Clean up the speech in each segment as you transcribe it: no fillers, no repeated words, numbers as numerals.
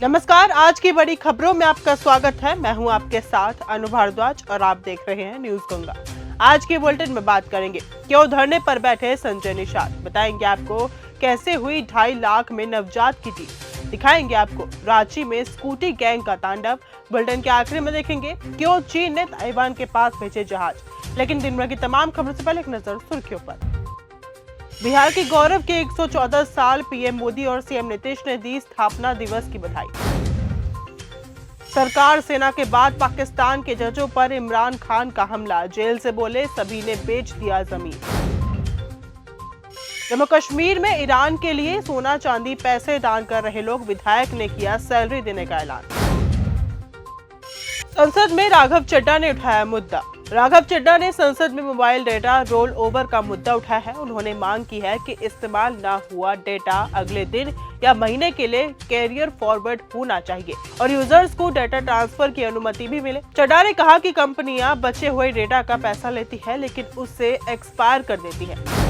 नमस्कार, आज की बड़ी खबरों में आपका स्वागत है। मैं हूं आपके साथ अनु भारद्वाज और आप देख रहे हैं न्यूज गंगा। आज के बुलेटिन में बात करेंगे क्यों धरने पर बैठे संजय निषाद, बताएंगे आपको कैसे हुई 2.5 लाख में नवजात की डील, दिखाएंगे आपको रांची में स्कूटी गैंग का तांडव। बुलेटिन के आखिर में देखेंगे क्यों चीन ने ताइवान के पास भेजे जहाज। लेकिन दिन भर की तमाम खबरों से पहले एक नजर सुर्खियों पर। बिहार के गौरव के 114 साल पीएम मोदी और सीएम नीतीश ने दी स्थापना दिवस की बधाई। सरकार सेना के बाद पाकिस्तान के जजों पर इमरान खान का हमला, जेल से बोले सभी ने बेच दिया जमीन। जम्मू कश्मीर में ईरान के लिए सोना चांदी पैसे दान कर रहे लोग, विधायक ने किया सैलरी देने का ऐलान। संसद में राघव चड्ढा ने उठाया मुद्दा। राघव चड्ढा ने संसद में मोबाइल डेटा रोल ओवर का मुद्दा उठाया है। उन्होंने मांग की है कि इस्तेमाल न हुआ डेटा अगले दिन या महीने के लिए कैरियर फॉरवर्ड होना चाहिए और यूजर्स को डेटा ट्रांसफर की अनुमति भी मिले। चड्ढा ने कहा कि कंपनियां बचे हुए डेटा का पैसा लेती है लेकिन उससे एक्सपायर कर देती है।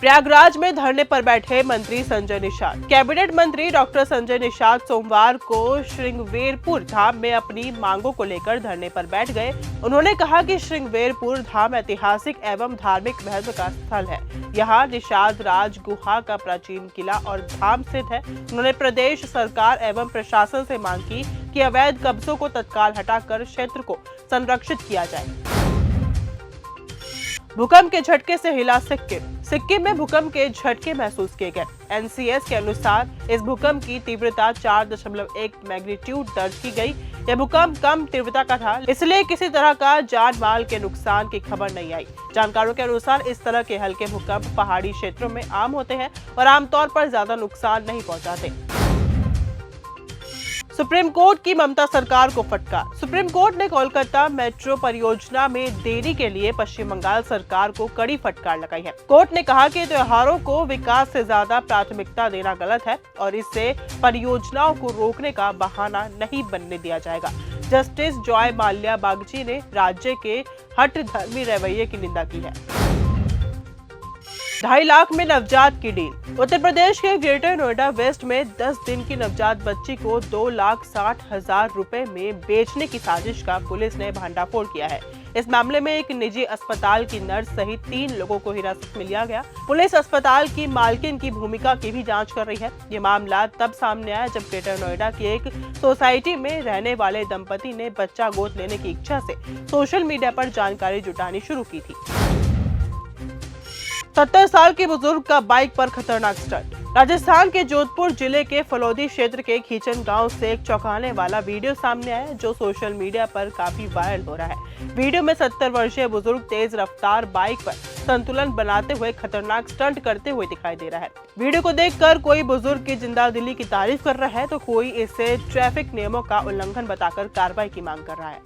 प्रयागराज में धरने पर बैठे मंत्री संजय निषाद। कैबिनेट मंत्री डॉक्टर संजय निषाद सोमवार को श्रृंगवेरपुर धाम में अपनी मांगों को लेकर धरने पर बैठ गए। उन्होंने कहा कि श्रृंगवेरपुर धाम ऐतिहासिक एवं धार्मिक महत्व का स्थल है। यहाँ निषाद राज गुहा का प्राचीन किला और धाम स्थित है। उन्होंने प्रदेश सरकार एवं प्रशासन से मांग की कि अवैध कब्जों को तत्काल हटाकर क्षेत्र को संरक्षित किया जाए। भूकंप के झटके से हिला सिक्किम में भूकंप के झटके महसूस किए गए। एनसीएस के अनुसार इस भूकंप की तीव्रता 4.1 मैग्नीट्यूड दर्ज की गई। यह भूकंप कम तीव्रता का था, इसलिए किसी तरह का जान माल के नुकसान की खबर नहीं आई। जानकारों के अनुसार इस तरह के हल्के भूकंप पहाड़ी क्षेत्रों में आम होते हैं और आमतौर पर ज्यादा नुकसान नहीं पहुंचाते। सुप्रीम कोर्ट की ममता सरकार को फटकार। सुप्रीम कोर्ट ने कोलकाता मेट्रो परियोजना में देरी के लिए पश्चिम बंगाल सरकार को कड़ी फटकार लगाई है। कोर्ट ने कहा कि त्योहारों को विकास से ज्यादा प्राथमिकता देना गलत है और इससे परियोजनाओं को रोकने का बहाना नहीं बनने दिया जाएगा। जस्टिस जॉय माल्या बागची ने राज्य के हठधर्मी रवैये की निंदा की है। 2.5 लाख में नवजात की डील। उत्तर प्रदेश के ग्रेटर नोएडा वेस्ट में 10 दिन की नवजात बच्ची को 2,60,000 रुपए में बेचने की साजिश का पुलिस ने भंडाफोड़ किया है। इस मामले में एक निजी अस्पताल की नर्स सहित 3 लोगों को हिरासत में लिया गया। पुलिस अस्पताल की मालकिन की भूमिका की भी जांच कर रही है। ये मामला तब सामने आया जब ग्रेटर नोएडा की एक सोसाइटी में रहने वाले दंपति ने बच्चा गोद लेने की इच्छा से सोशल मीडिया पर जानकारी जुटानी शुरू की थी। 70 साल के बुजुर्ग का बाइक पर खतरनाक स्टंट। राजस्थान के जोधपुर जिले के फलौदी क्षेत्र के खींचन गांव से एक चौंकाने वाला वीडियो सामने आया जो सोशल मीडिया पर काफी वायरल हो रहा है। वीडियो में 70 वर्षीय बुजुर्ग तेज रफ्तार बाइक पर संतुलन बनाते हुए खतरनाक स्टंट करते हुए दिखाई दे रहा है। वीडियो को देखकर कोई बुजुर्ग की जिंदादिली की तारीफ कर रहा है तो कोई इसे ट्रैफिक नियमों का उल्लंघन बताकर कार्रवाई की मांग कर रहा है।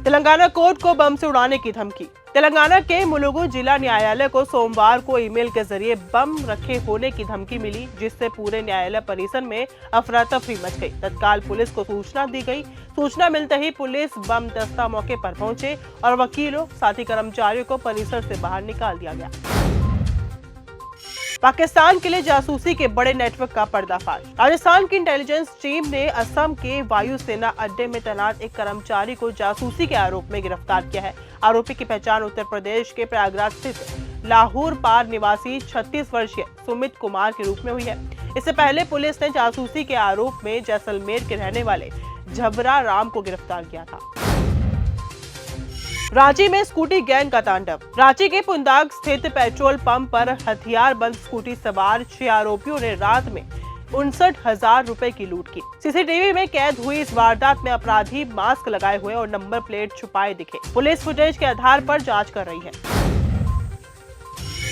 तेलंगाना कोर्ट को बम से उड़ाने की धमकी। तेलंगाना के मुलुगु जिला न्यायालय को सोमवार को ईमेल के जरिए बम रखे होने की धमकी मिली, जिससे पूरे न्यायालय परिसर में अफरा तफरी मच गई। तत्काल पुलिस को सूचना दी गई। सूचना मिलते ही पुलिस बम दस्ता मौके पर पहुंचे और वकीलों साथी कर्मचारियों को परिसर से बाहर निकाल दिया गया। पाकिस्तान के लिए जासूसी के बड़े नेटवर्क का पर्दाफाश। राजस्थान की इंटेलिजेंस टीम ने असम के वायुसेना अड्डे में तैनात एक कर्मचारी को जासूसी के आरोप में गिरफ्तार किया है। आरोपी की पहचान उत्तर प्रदेश के प्रयागराज स्थित लाहौर पार निवासी 36 वर्षीय सुमित कुमार के रूप में हुई है। इससे पहले पुलिस ने जासूसी के आरोप में जैसलमेर के रहने वाले झबरा राम को गिरफ्तार किया था। रांची में स्कूटी गैंग का तांडव। रांची के पुंदाग स्थित पेट्रोल पंप पर हथियार बंद स्कूटी सवार 6 आरोपियों ने रात में 59,000 रुपए की लूट की। सीसीटीवी में कैद हुई इस वारदात में अपराधी मास्क लगाए हुए और नंबर प्लेट छुपाए दिखे। पुलिस फुटेज के आधार पर जांच कर रही है।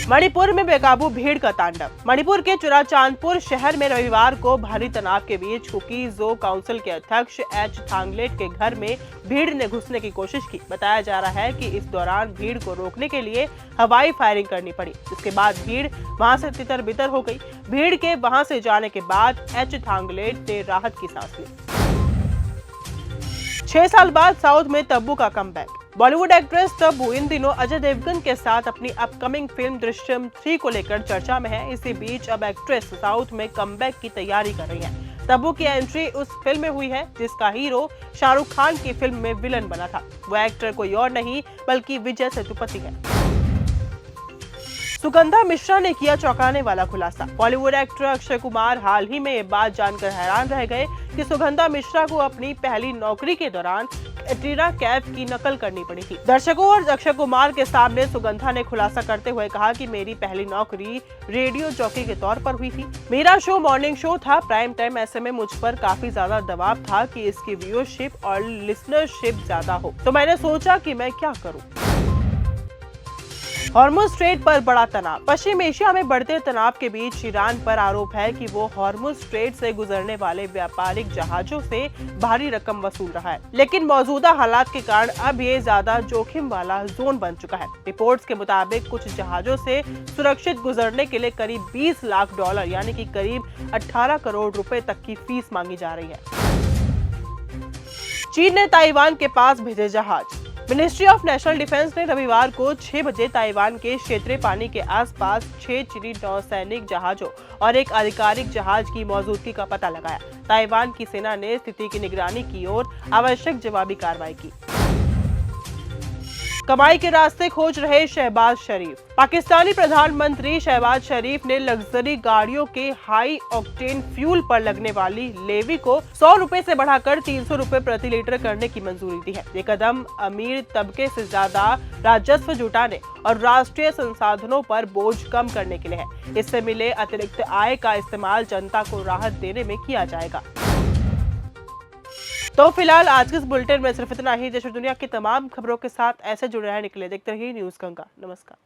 मणिपुर में बेकाबू भीड़ का तांडव। मणिपुर के चुराचांदपुर शहर में रविवार को भारी तनाव के बीच कुकी जो काउंसिल के अध्यक्ष एच थांगलेट के घर में भीड़ ने घुसने की कोशिश की। बताया जा रहा है कि इस दौरान भीड़ को रोकने के लिए हवाई फायरिंग करनी पड़ी। इसके बाद भीड़ वहां से तितर बितर हो गई। भीड़ के वहां से जाने के बाद एच थांगलेट ने राहत की सांस ली। 6 साल बाद साउथ में तब्बू का कमबैक। बॉलीवुड एक्ट्रेस तब्बू इन दिनों अजय देवगन के साथ अपनी अपकमिंग फिल्म दृश्यम 3 को लेकर चर्चा में है। इसी बीच अब एक्ट्रेस साउथ में कमबैक की तैयारी कर रही है। तब्बू की एंट्री उस फिल्म में हुई है जिसका हीरो शाहरुख खान की फिल्म में विलन बना था। वो एक्टर कोई और नहीं बल्कि विजय सेतुपति है। सुगंधा मिश्रा ने किया चौंकाने वाला खुलासा। बॉलीवुड एक्टर अक्षय कुमार हाल ही में ये बात जानकर हैरान रह गए कि सुगंधा मिश्रा को अपनी पहली नौकरी के दौरान कैटरीना कैफ की नकल करनी पड़ी थी। दर्शकों और अक्षय कुमार के सामने सुगंधा ने खुलासा करते हुए कहा कि मेरी पहली नौकरी रेडियो जॉकी के तौर पर हुई थी। मेरा शो मॉर्निंग शो था, प्राइम टाइम, ऐसे में मुझ पर काफी ज्यादा दबाव था कि इसकी व्यूअरशिप और लिसनरशिप ज्यादा हो, तो मैंने सोचा कि मैं क्या करूं। हॉर्मुज स्ट्रेट पर बड़ा तनाव। पश्चिम एशिया में बढ़ते तनाव के बीच ईरान पर आरोप है कि वो हॉर्मुज स्ट्रेट से गुजरने वाले व्यापारिक जहाजों से भारी रकम वसूल रहा है, लेकिन मौजूदा हालात के कारण अब ये ज्यादा जोखिम वाला जोन बन चुका है। रिपोर्ट्स के मुताबिक कुछ जहाजों से सुरक्षित गुजरने के लिए करीब $20 लाख यानी कि करीब 18 करोड़ रुपए तक की फीस मांगी जा रही है। चीन ने ताइवान के पास भेजे जहाज। मिनिस्ट्री ऑफ नेशनल डिफेंस ने रविवार को 6 बजे ताइवान के क्षेत्रीय पानी के आसपास 6 चीनी नौसैनिक जहाजों और एक आधिकारिक जहाज की मौजूदगी का पता लगाया। ताइवान की सेना ने स्थिति की निगरानी की और आवश्यक जवाबी कार्रवाई की। कमाई के रास्ते खोज रहे शहबाज शरीफ। पाकिस्तानी प्रधानमंत्री शहबाज शरीफ ने लग्जरी गाड़ियों के हाई ऑक्टेन फ्यूल पर लगने वाली लेवी को 100 रुपए से बढ़ाकर 300 रुपए प्रति लीटर करने की मंजूरी दी है। ये कदम अमीर तबके से ज्यादा राजस्व जुटाने और राष्ट्रीय संसाधनों पर बोझ कम करने के लिए है। इससे मिले अतिरिक्त आय का इस्तेमाल जनता को राहत देने में किया जाएगा। तो फिलहाल आज के इस बुलेटिन में सिर्फ इतना ही। देश और दुनिया की तमाम खबरों के साथ ऐसे जुड़े रहने के लिए देखते रहिए न्यूज़ गंगा। नमस्कार।